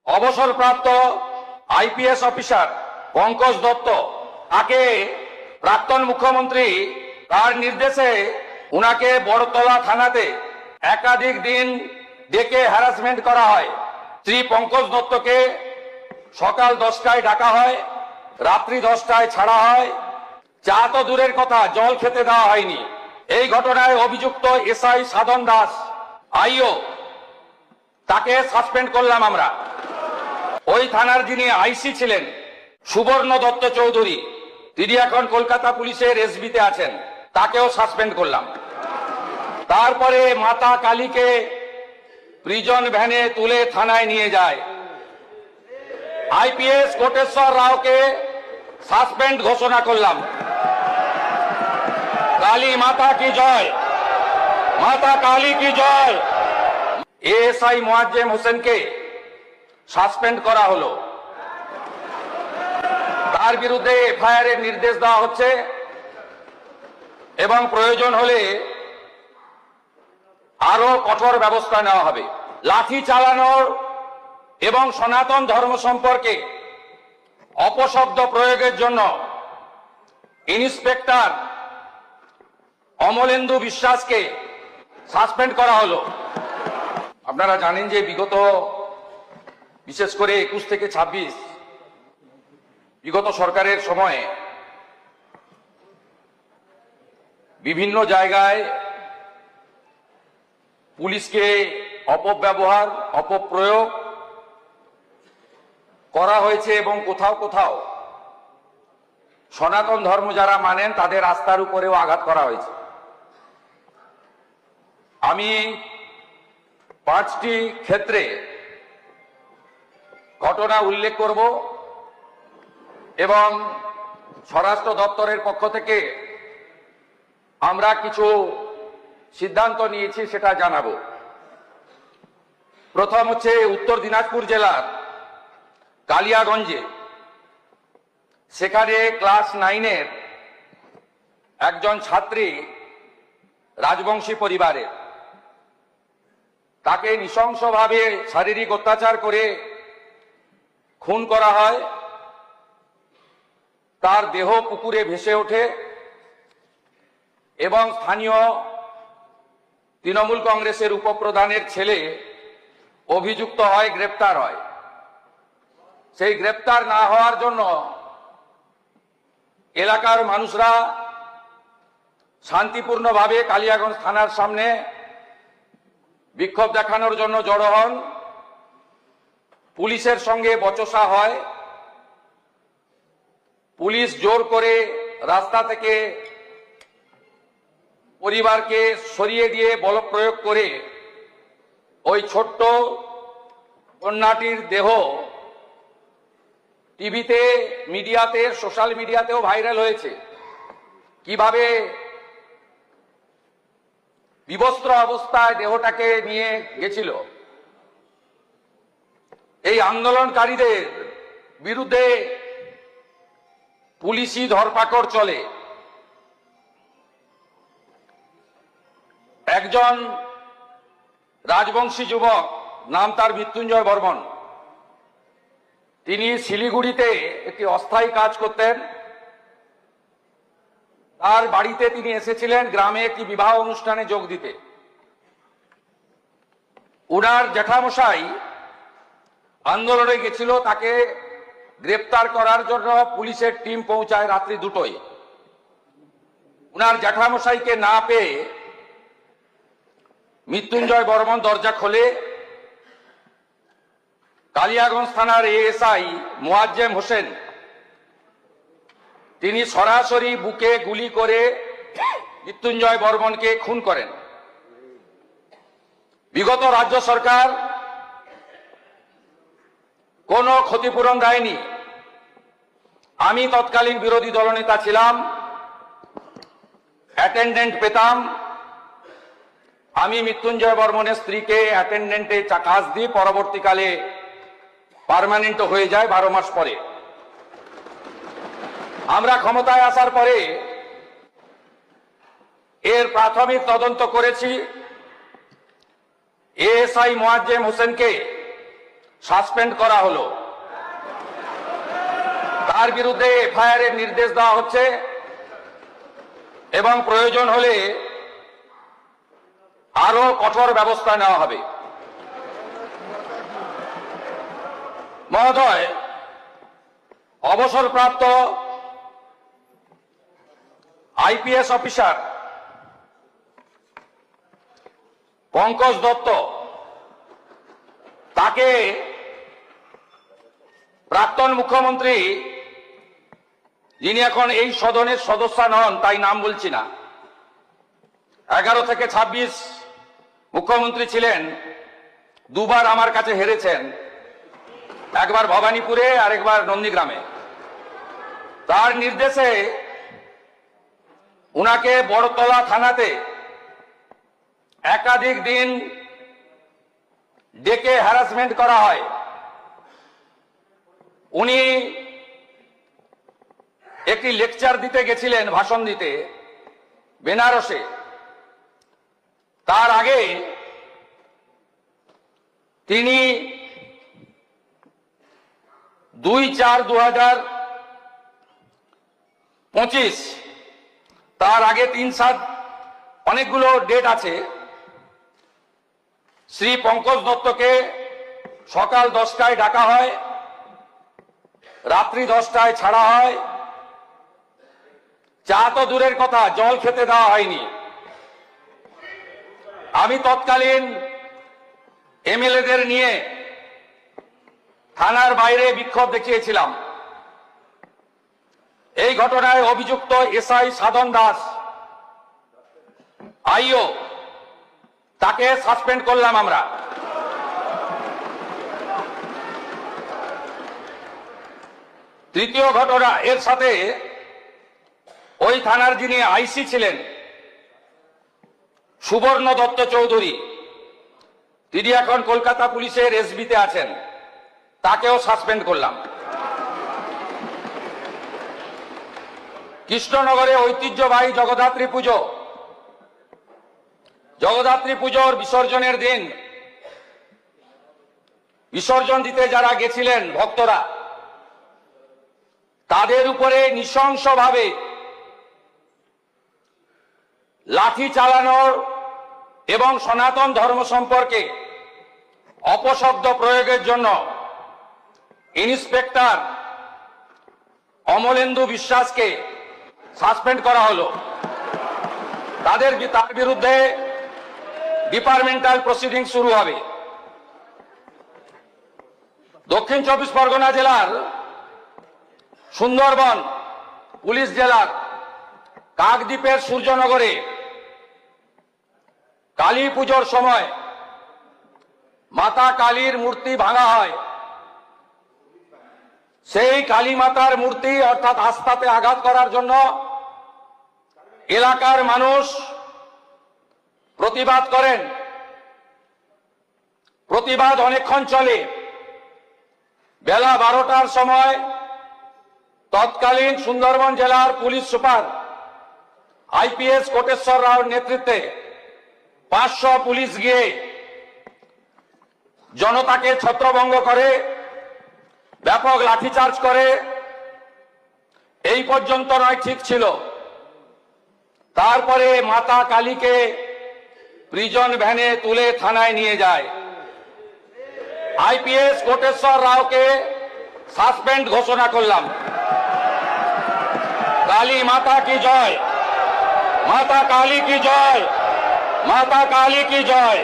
অবসরপ্রাপ্ত IPS officer Pankaj Dutta, তাকে প্রাক্তন মুখ্যমন্ত্রী তার নির্দেশে উনাকে বড়তলা থানাতে একাধিক দিন ডেকে হ্যারাসমেন্ট করা হয়। শ্রী পঙ্কজ দত্তকে সকাল 10টায় ডাকা হয়, রাত্রি 10টায় ছাড়া হয়। চা তো দূরের কথা, জল খেতে দেওয়া হয়নি। এই ঘটনায় অভিযুক্ত এসআই সাধন দাস আইও, তাকে সাসপেন্ড করলাম আমরা। ওই থানার যিনি আইসি ছিলেন সুবর্ণ দত্ত চৌধুরী, তিনি এখন কলকাতা পুলিশের এসবিতে আছেন, তাকেও সাসপেন্ড করলাম। তারপরে মাতা কালীকে প্রিজন ভ্যানে তুলে থানায় নিয়ে যায়। আইপিএস কোটেশ্বর রাওকে সাসপেন্ড ঘোষণা করলাম। কালী মাতা কি জয়, মাতা কালী কি জয়। এএসআই মোয়াজ্জেম হোসেনকে সাসপেন্ড করা হলো, তার বিরুদ্ধে এফআইআর এর নির্দেশ দেওয়া হচ্ছে এবং প্রয়োজন হলে আরো কঠোর ব্যবস্থা নেওয়া হবে। লাঠি চালানোর এবং সনাতন ধর্ম সম্পর্কে অপশব্দ প্রয়োগের জন্য ইন্সপেক্টর অমলেন্দু বিশ্বাসকে সাসপেন্ড করা হলো। আপনারা জানেন যে বিগত, বিশেষ করে 21 থেকে 26 বিগত সরকারের সময়ে বিভিন্ন জায়গায় পুলিশকে অপব্যবহার, অপপ্রয়োগ করা হয়েছে এবং কোথাও কোথাও সনাতন ধর্ম যারা মানেন তাদের আস্থার উপরেও আঘাত করা হয়েছে। আমি 5টি ক্ষেত্রে ঘটনা উল্লেখ করব এবং স্বরাষ্ট্র দপ্তরের পক্ষ থেকে আমরা কিছু সিদ্ধান্ত নিয়েছি সেটা জানাবো। প্রথম হচ্ছে উত্তর দিনাজপুর জেলার কালিয়াগঞ্জে, সেখানে ক্লাস 9-এর একজন ছাত্রী রাজবংশী পরিবারের, তাকে নৃশংসভাবে শারীরিক অত্যাচার করে খুন করা হয়। তার দেহ পুকুরে ভেসে ওঠে এবং স্থানীয় তৃণমূল কংগ্রেসের উপপ্রধানের ছেলে অভিযুক্ত হয়, গ্রেপ্তার হয়। সেই গ্রেপ্তার না হওয়ার জন্য এলাকার মানুষরা শান্তিপূর্ণভাবে কালিয়াগঞ্জ থানার সামনে বিক্ষোভ দেখানোর জন্য জড়ো হন। পুলিশের সঙ্গে বচসা হয়, পুলিশ জোর করে রাস্তা থেকে পরিবারকে সরিয়ে দিয়ে বলপ্রয়োগ করে ওই ছোট্ট কন্যাটির দেহ টিভিতে, মিডিয়াতে, সোশ্যাল মিডিয়াতেও ভাইরাল হয়েছে। কিভাবে বিবস্ত্র অবস্থায় দেহটাকে নিয়ে গেছিল। এই আন্দোলনকারীদের বিরুদ্ধে পুলিশি ধরপাকড় চলে। একজন রাজবংশী যুবক, নাম তার মৃত্যুঞ্জয় বর্মন, তিনি শিলিগুড়িতে একটি অস্থায়ী কাজ করতেন। তার বাড়িতে তিনি এসেছিলেন গ্রামে একটি বিবাহ অনুষ্ঠানে যোগ দিতে। উনার জ্যাঠামশাই আন্দোলনে গেছিল, তাকে গ্রেপ্তার করার জন্য পুলিশের টিম পৌঁছায় রাত্রি 2টোয়। উনার জ্যাঠামশাইকে না পেয়ে মৃত্যুঞ্জয় বর্মন দরজা খোলে। কালিয়াগঞ্জ থানার এএসআই মোয়াজ্জেম হোসেন, তিনি সরাসরি বুকে গুলি করে মৃত্যুঞ্জয় বর্মনকে খুন করেন। বিগত রাজ্য সরকার কোনো ক্ষতিপূরণ দেয়নি। আমি তৎকালীন বিরোধী দলনেতা ছিলাম, অ্যাটেন্ডেন্ট পেতাম। আমি মৃত্যুঞ্জয় বর্মনের স্ত্রীকে অ্যাটেন্ডেন্টে কাজ দিই, পরবর্তীকালে পার্মানেন্ট হয়ে যায় 12 মাস পরে। আমরা ক্ষমতায় আসার পরে এর প্রাথমিক তদন্ত করেছি। এএসআই মোয়াজ্জেম হোসেনকে সাসপেন্ড করা হলো। তার বিরুদ্ধে এফআইআর এর নির্দেশ দেওয়া হচ্ছে এবং প্রয়োজন হলে আরো কঠোর ব্যবস্থা নেওয়া হবে। মহোদয়, অবসরপ্রাপ্ত আইপিএস অফিসার পঙ্কজ দত্ত, তাকে প্রাক্তন মুখ্যমন্ত্রী, যিনি এখন এই সদনের সদস্য নন তাই নাম বলছি না, 11 থেকে 26 মুখ্যমন্ত্রী ছিলেন, দুবার আমার কাছে হেরেছেন, একবার ভবানীপুরে আরেকবার নন্দীগ্রামে। তার নির্দেশে উনাকে বড়তলা থানাতে একাধিক দিন ডেকে হ্যারাসমেন্ট করা হয়। উনি একটি লেকচার দিতে গেছিলেন, ভাষণ দিতে বেনারসে। তার আগে তিনি 2/4/2025, তার আগে 3/7, অনেকগুলো ডেট আছে, শ্রী পঙ্কজ দত্তকে সকাল 10টায় ডাকা হয়, রাত্রি 10টায় ছাড়া হয়। চা তো দূরের কথা, জল খেতে দেওয়া হয়নি। আমি তৎকালীন এমএলএদের নিয়ে থানার বাইরে বিক্ষোভ দেখিয়েছিলাম। এই ঘটনায় অভিযুক্ত এসআই সাধন দাস, আইও, তাকে সাসপেন্ড করলাম আমরা। তৃতীয় ঘটনা, এর সাথে ওই থানার যিনি আইসি ছিলেন সুবর্ণ দত্ত চৌধুরী, তিনি এখন কলকাতা পুলিশের এসবিতে আছেন, তাকেও সাসপেন্ড করলাম। কৃষ্ণনগরে ঐতিহ্যবাহী জগদ্ধাত্রী পুজো, জগদ্ধাত্রী পুজোর বিসর্জনের দিন বিসর্জন দিতে যারা গেছিলেন ভক্তরা, তাদের উপরে নৃশংসভাবে লাঠি চালানোর এবং সনাতন ধর্ম সম্পর্কে অপশব্দ প্রয়োগের জন্য ইন্সপেক্টর অমলেন্দু বিশ্বাসকে সাসপেন্ড করা হলো। তার বিরুদ্ধে ডিপার্টমেন্টাল প্রসিডিং শুরু হবে। দক্ষিণ 24 পরগনা জেলার সুন্দরবন পুলিশ জেলার কাকদ্বীপের সূর্যনগরে কালী পুজোর সময় মাতা কালীর মূর্তি ভাঙা হয়। সেই কালী মাতার মূর্তি অর্থাৎ আস্থাতে আঘাত করার জন্য এলাকার মানুষ প্রতিবাদ করেন। প্রতিবাদ অনেকক্ষণ চলে। বেলা 12টার সময় তৎকালীন সুন্দরবন জেলার পুলিশ সুপার আইপিএস কোটেশ্বর রাওর নেতৃত্বে 500 পুলিশ গিয়ে জনতাকে ছত্রভঙ্গ করে, ব্যাপক লাঠিচার্জ করে। এই পর্যন্ত নয়, ঠিক ছিল। তারপরে মাতা কালীকে প্রিজন ভ্যানে তুলে থানায় নিয়ে যায়। আইপিএস কোটেশ্বর রাওকে সাসপেন্ড ঘোষণা করলাম। কালী মাতা কি জয়, মাতা কালী কি জয়, মাতা কালী কি জয়।